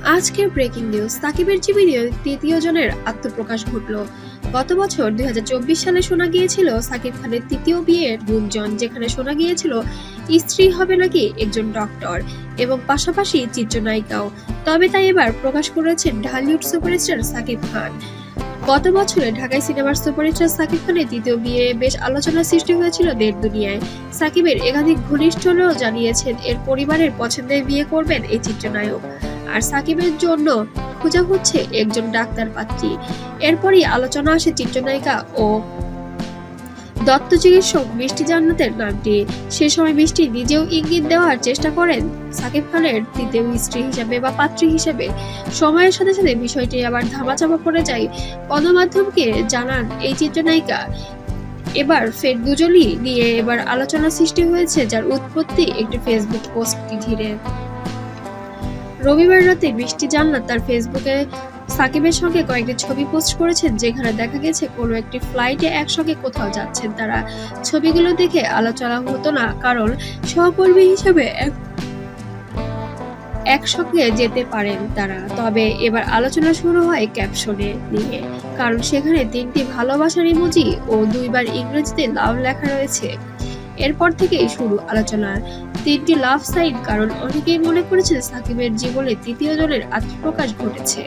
আজকের breaking news, সাকিবের জীবনে তৃতীয় জনের আত্মপ্রকাশ ঘটল। গত বছর 2024 সালে শোনা গিয়েছিল সাকিব খানের তৃতীয় বিয়ের গুঞ্জন, যেখানে শোনা গিয়েছিল স্ত্রী হবে নাকি একজন ডক্টর এবং পাশাপাশি চিত্রনায়িকাও। তবে তাই এবার প্রকাশ করেছেন ঢালিউড সুপারস্টার সাকিব খান। গত বছরে ঢাকায় সিনেমার সুপারস্টার সাকিব খানের তৃতীয় বিয়ে বেশ আলোচনার সৃষ্টি হয়েছিল দেশ দুনিয়ায়। সাকিবের একাধিক ঘনিষ্ঠরাও জানিয়েছেন এর পরিবারের পছন্দের বিয়ে করবেন এই চিত্রনায়ক। আর সাকিবের জন্য খোঁজা হচ্ছে একজন ডাক্তার পাত্রী। এরপরই আলোচনা আসে চিত্রনায়িকা ও দত্ত চিকিৎসক মিষ্টি জান্নাতের নামটি। সে সময় মিষ্টি নিজেও ইঙ্গিত দেওয়ার চেষ্টা করেন সাকিব খানের তৃতীয় স্ত্রী হিসেবে বা পাত্রী হিসেবে। সময়ের সাথে সাথে বিষয়টি আবার ধামাচাপা পড়ে যায়। গণমাধ্যমকে জানান এই চিত্রনায়িকা এবার ফের দুজনই নিয়ে এবার আলোচনা সৃষ্টি হয়েছে, যার উৎপত্তি একটি ফেসবুক পোস্টকে ঘিরে। রবিবার রাতে মিষ্টি জান্নাত তার ফেসবুকে সাকিবের সঙ্গে কয়েকটি ছবি পোস্ট করেছেন, যেখানে দেখা গেছে কোনো একটি ফ্লাইটে একসঙ্গে কোথাও যাচ্ছেন তারা। ছবিগুলো দেখে আলোচনা হতো না, কারণ সহকর্মী হিসেবে একসঙ্গে যেতে পারেন তারা। তবে এবার আলোচনা শুরু হয় ক্যাপশনে নিয়ে, কারণ সেখানে 3টি ভালোবাসার ইমোজি ও 2বার ইংরেজিতে লাভ লেখা রয়েছে। এরপর থেকেই শুরু আলোচনার 3টি লাভ সাইন, কারণ অনেকেই মনে করেছেন সাকিবের জীবনে তৃতীয় জনের আত্মপ্রকাশ ঘটেছে।